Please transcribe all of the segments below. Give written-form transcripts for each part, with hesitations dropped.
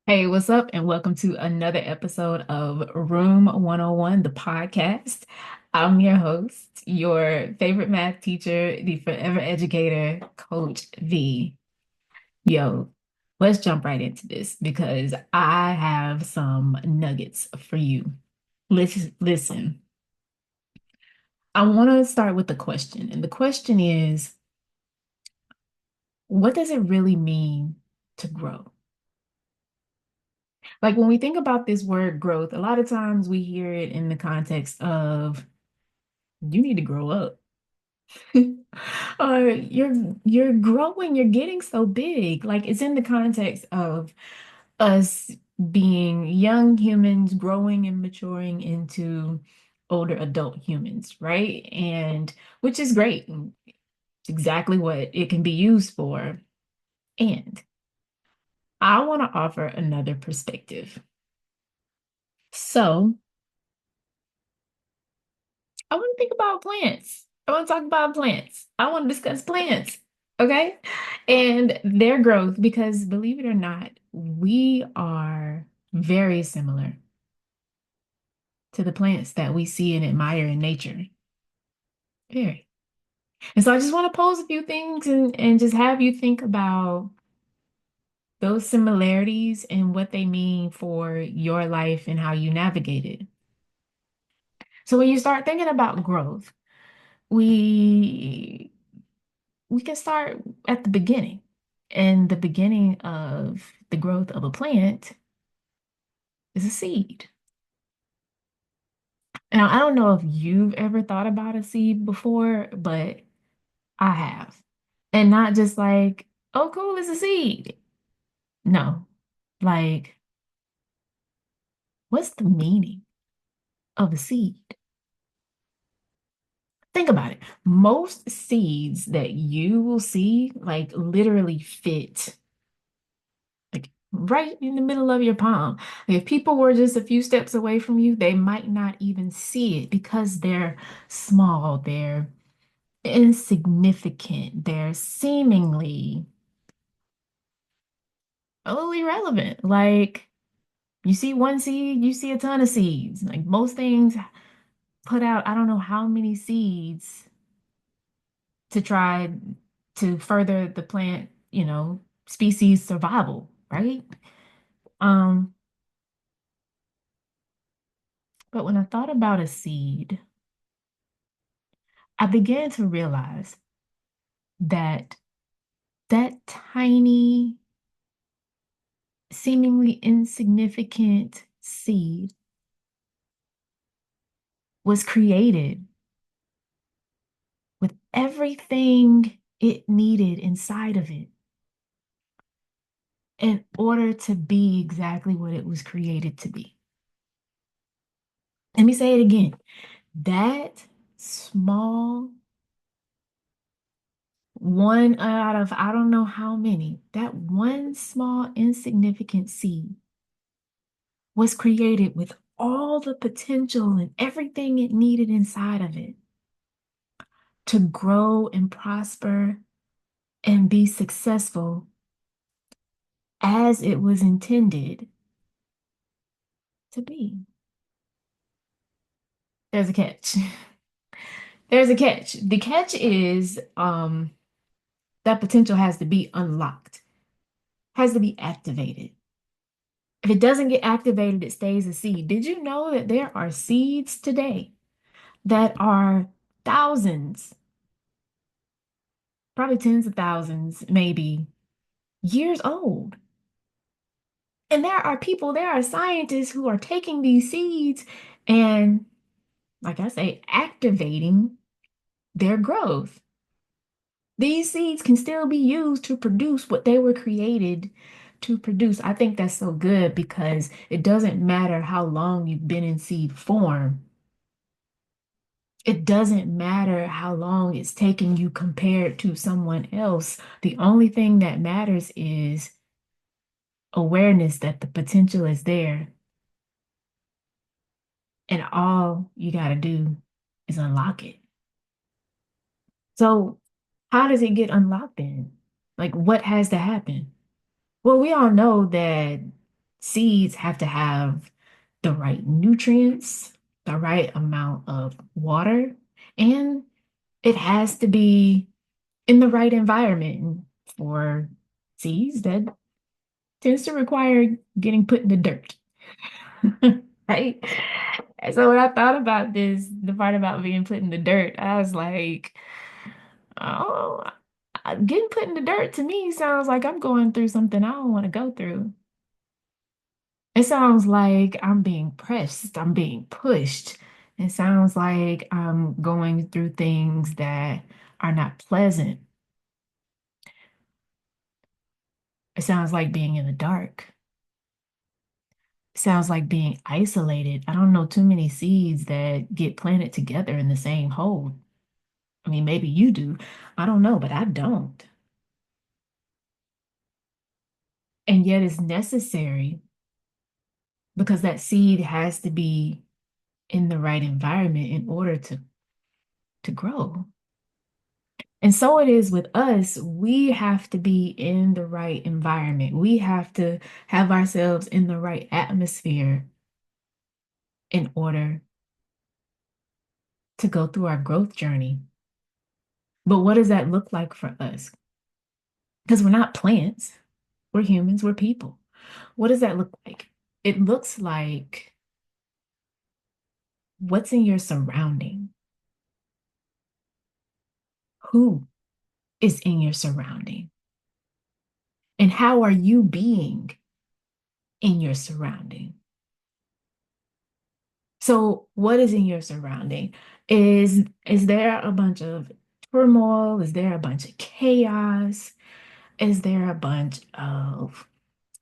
Hey, what's up? And welcome to another episode of Room 101, the podcast. I'm your host, your favorite math teacher, the forever educator, Coach V. Yo, let's jump right into this because I have some nuggets for you. Listen. I want to start with the question. And the question is, what does it really mean to grow? Like when we think about this word growth, a lot of times we hear it in the context of you need to grow up. Or you're growing, you're getting so big. Like it's in the context of us being young humans growing and maturing into older adult humans, right? And which is great. It's exactly what it can be used for. And I want to offer another perspective. So I want to think about plants. I want to talk about plants. I want to discuss plants. Okay. And their growth, because believe it or not, we are very similar to the plants that we see and admire in nature. Very. And so I just want to pose a few things and just have you think about those similarities and what they mean for your life and how you navigate it. So when you start thinking about growth, we we can start at the beginning. And the beginning of the growth of a plant is a seed. Now, I don't know if you've ever thought about a seed before, but I have. And not just like, oh, cool, it's a seed. No, like, what's the meaning of a seed? Think about it. Most seeds that you will see, like, literally fit like right in the middle of your palm. If people were just a few steps away from you, they might not even see it because they're small, they're insignificant, they're seemingly a little irrelevant. Like you see one seed, you see a ton of seeds. Like most things put out, I don't know how many seeds to try to further the plant, species survival, right? Um, but when I thought about a seed, I began to realize that that tiny, seemingly insignificant seed was created with everything it needed inside of it in order to be exactly what it was created to be. Let me say it again. That small one out of I don't know how many, that one small insignificant seed was created with all the potential and everything it needed inside of it to grow and prosper and be successful as it was intended to be. There's a catch. There's a catch. The catch is that potential has to be unlocked, has to be activated. If it doesn't get activated, it stays a seed. Did you know that there are seeds today that are thousands, probably tens of thousands, maybe years old? And there are scientists who are taking these seeds and, like I say, activating their growth. These seeds can still be used to produce what they were created to produce. I think that's so good because it doesn't matter how long you've been in seed form. It doesn't matter how long it's taken you compared to someone else. The only thing that matters is awareness that the potential is there. And all you got to do is unlock it. So, how does it get unlocked then? Like, what has to happen? Well, we all know that seeds have to have the right nutrients, the right amount of water, and it has to be in the right environment. For seeds, that tends to require getting put in the dirt, right? And so when I thought about this, the part about being put in the dirt, I was like, oh, getting put in the dirt to me sounds like I'm going through something I don't want to go through. It sounds like I'm being pressed, I'm being pushed. It sounds like I'm going through things that are not pleasant. It sounds like being in the dark. It sounds like being isolated. I don't know too many seeds that get planted together in the same hole. I mean, maybe you do. I don't know, but I don't. And yet it's necessary because that seed has to be in the right environment in order to grow. And so it is with us. We have to be in the right environment. We have to have ourselves in the right atmosphere in order to go through our growth journey. But what does that look like for us? Because we're not plants, we're humans, we're people. What does that look like? It looks like what's in your surrounding? Who is in your surrounding? And how are you being in your surrounding? So, what is in your surrounding? Is there a bunch of turmoil? Is there a bunch of chaos? Is there a bunch of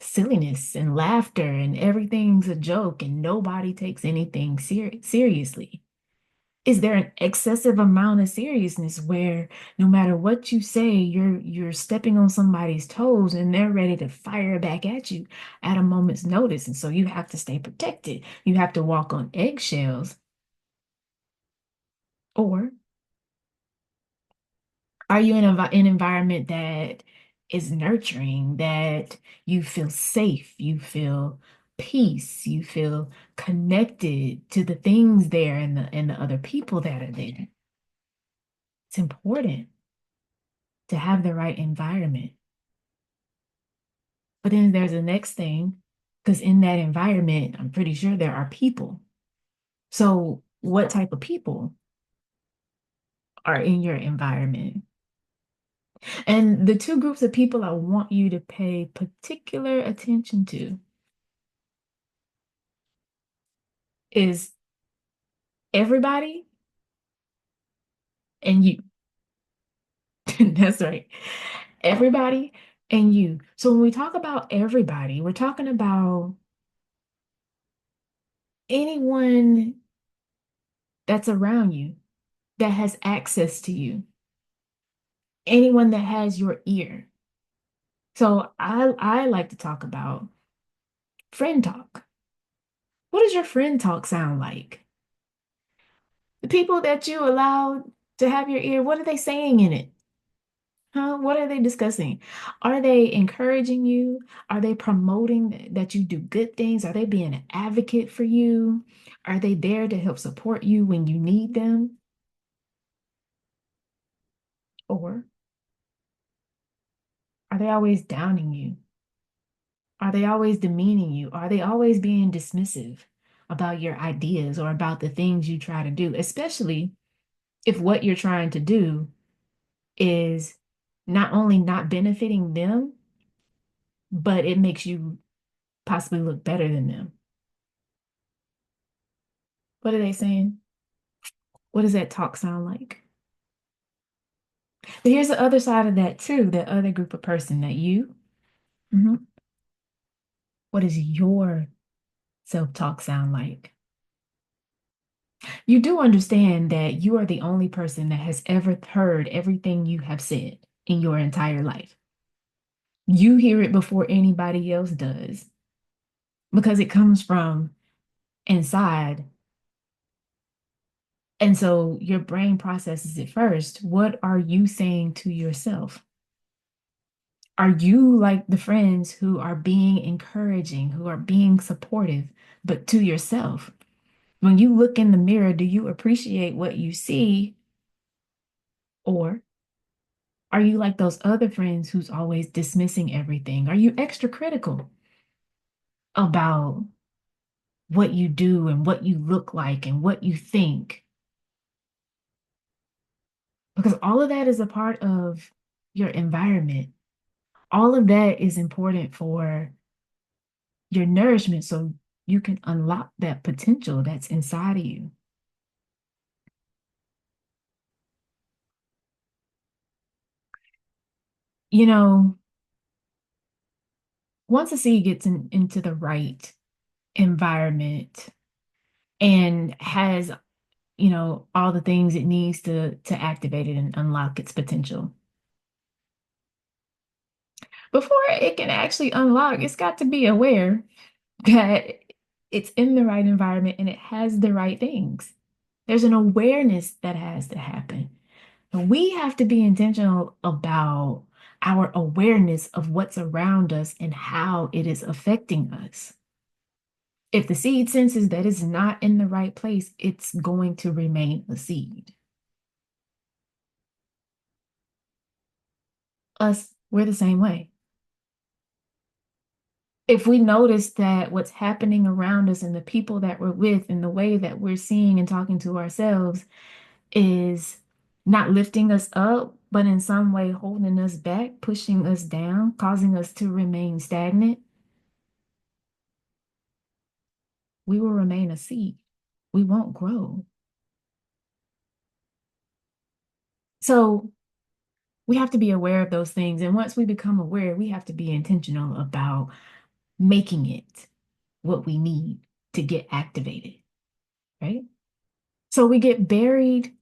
silliness and laughter and everything's a joke and nobody takes anything seriously? Is there an excessive amount of seriousness where no matter what you say, you're stepping on somebody's toes and they're ready to fire back at you at a moment's notice, and so you have to stay protected. You have to walk on eggshells. Or are you in an environment that is nurturing, that you feel safe, you feel peace, you feel connected to the things there and the other people that are there? It's important to have the right environment. But then there's the next thing, because in that environment, I'm pretty sure there are people. So, what type of people are in your environment? And the two groups of people I want you to pay particular attention to is everybody and you. That's right. Everybody and you. So, when we talk about everybody, we're talking about anyone that's around you that has access to you, anyone that has your ear. So I like to talk about friend talk. What does your friend talk sound like? The people that you allow to have your ear, what are they saying in it? Huh? What are they discussing? Are they encouraging you? Are they promoting that you do good things? Are they being an advocate for you? Are they there to help support you when you need them? Or are they always downing you? Are they always demeaning you? Are they always being dismissive about your ideas or about the things you try to do, especially if what you're trying to do is not only not benefiting them, but it makes you possibly look better than them? What are they saying? What does that talk sound like? But here's the other side of that too, that other group of person that you, mhm. What does your self-talk sound like? You do understand that you are the only person that has ever heard everything you have said in your entire life. You hear it before anybody else does because it comes from inside. And so your brain processes it first. What are you saying to yourself? Are you like the friends who are being encouraging, who are being supportive, but to yourself? When you look in the mirror, do you appreciate what you see? Or are you like those other friends who's always dismissing everything? Are you extra critical about what you do and what you look like and what you think? Because all of that is a part of your environment. All of that is important for your nourishment so you can unlock that potential that's inside of you. You know, once a seed gets into the right environment and has, all the things it needs to activate it and unlock its potential. Before it can actually unlock, it's got to be aware that it's in the right environment and it has the right things. There's an awareness that has to happen. And we have to be intentional about our awareness of what's around us and how it is affecting us. If the seed senses that it's not in the right place, it's going to remain a seed. Us, we're the same way. If we notice that what's happening around us and the people that we're with and the way that we're seeing and talking to ourselves is not lifting us up, but in some way holding us back, pushing us down, causing us to remain stagnant, we will remain a seed. We won't grow. So we have to be aware of those things. And once we become aware, we have to be intentional about making it what we need to get activated, right? So we get buried,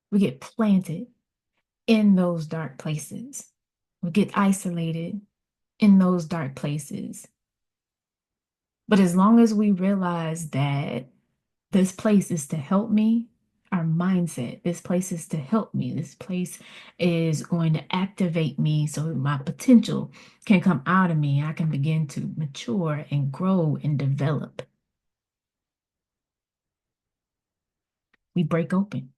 we get planted in those dark places. We get isolated in those dark places. But as long as we realize that this place is to help me, our mindset, this place is to help me, this place is going to activate me so that my potential can come out of me. I can begin to mature and grow and develop. We break open.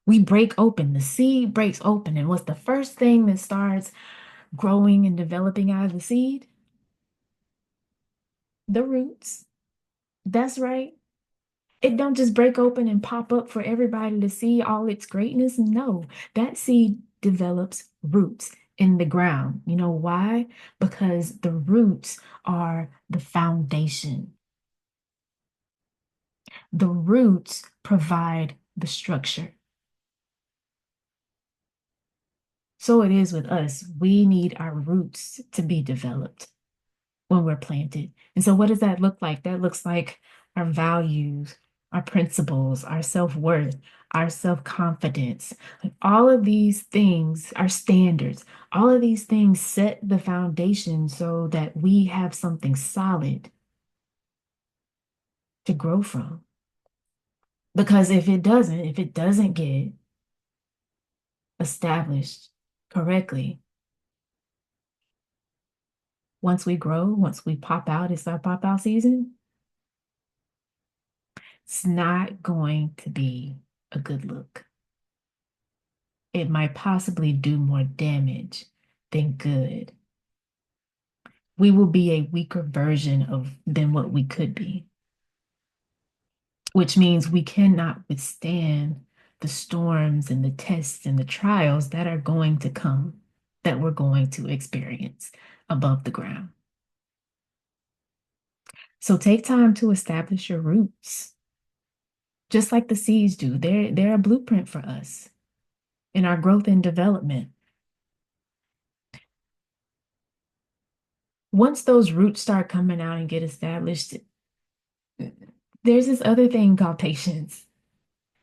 We break open. The seed breaks open. And what's the first thing that starts growing and developing out of the seed? The roots. That's right. It don't just break open and pop up for everybody to see all its greatness. No, that seed develops roots in the ground. You know why? Because the roots are the foundation. The roots provide the structure. So it is with us. We need our roots to be developed when we're planted. And so, what does that look like? That looks like our values, our principles, our self-worth, our self-confidence. Like all of these things, our standards, all of these things set the foundation so that we have something solid to grow from. Because if it doesn't get established correctly, once we grow, once we pop out, it's our pop out season, it's not going to be a good look. It might possibly do more damage than good. We will be a weaker version of than what we could be, which means we cannot withstand the storms and the tests and the trials that are going to come, that we're going to experience above the ground. So take time to establish your roots, just like the seeds do. They're a blueprint for us in our growth and development. Once those roots start coming out and get established, there's this other thing called patience.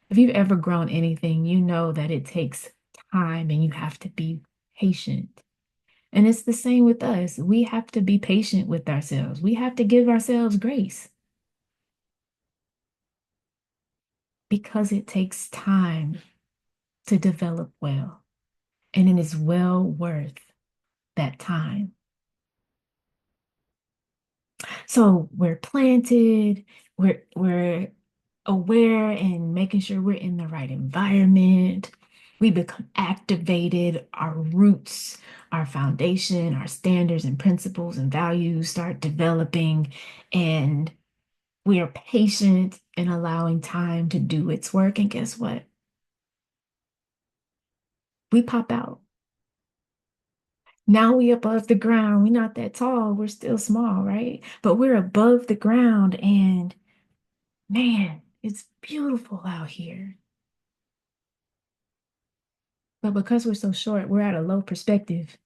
If you've ever grown anything, you know that it takes time and you have to be patient. And it's the same with us. We have to be patient with ourselves. We have to give ourselves grace because it takes time to develop well. and it is well worth that time. So we're planted, we're aware and making sure we're in the right environment. We become activated, our roots, our foundation, our standards and principles and values start developing, and we are patient in allowing time to do its work. And guess what? We pop out. Now we above the ground. We're not that tall. We're still small, right? But we're above the ground, and man, it's beautiful out here. But because we're so short, we're at a low perspective.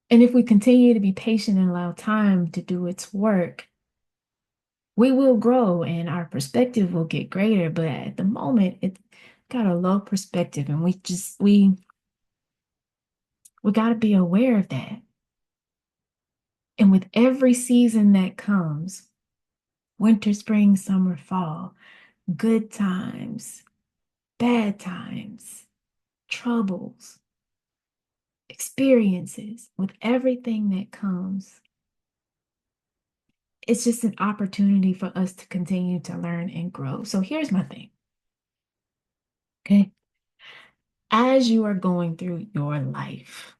And if we continue to be patient and allow time to do its work, we will grow and our perspective will get greater. But at the moment, it's got a low perspective, and we got to be aware of that. And with every season that comes, winter, spring, summer, fall, good times, bad times, troubles, experiences, with everything that comes, it's just an opportunity for us to continue to learn and grow. So here's my thing, okay? As you are going through your life,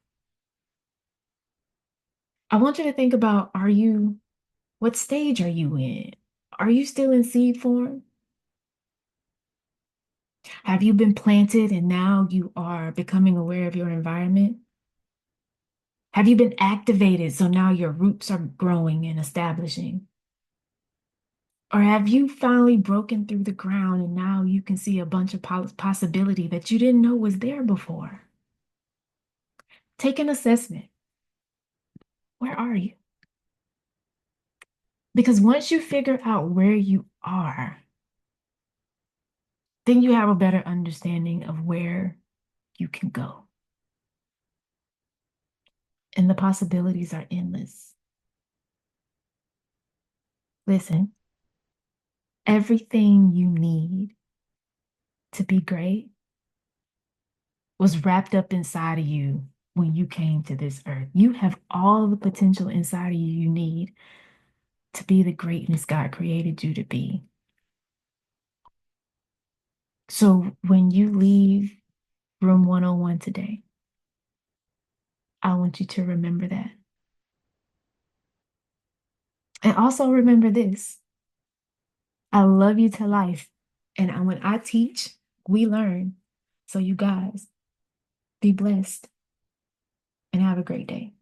I want you to think about, what stage are you in? Are you still in seed form? Have you been planted and now you are becoming aware of your environment? Have you been activated so now your roots are growing and establishing? Or have you finally broken through the ground and now you can see a bunch of possibility that you didn't know was there before? Take an assessment. Where are you? Because once you figure out where you are, then you have a better understanding of where you can go. And the possibilities are endless. Listen, everything you need to be great was wrapped up inside of you when you came to this earth. You have all the potential inside of you need to be the greatness God created you to be. So when you leave room 101 today, I want you to remember that. And also remember this: I love you to life. And when I teach, we learn. So you guys, be blessed and have a great day.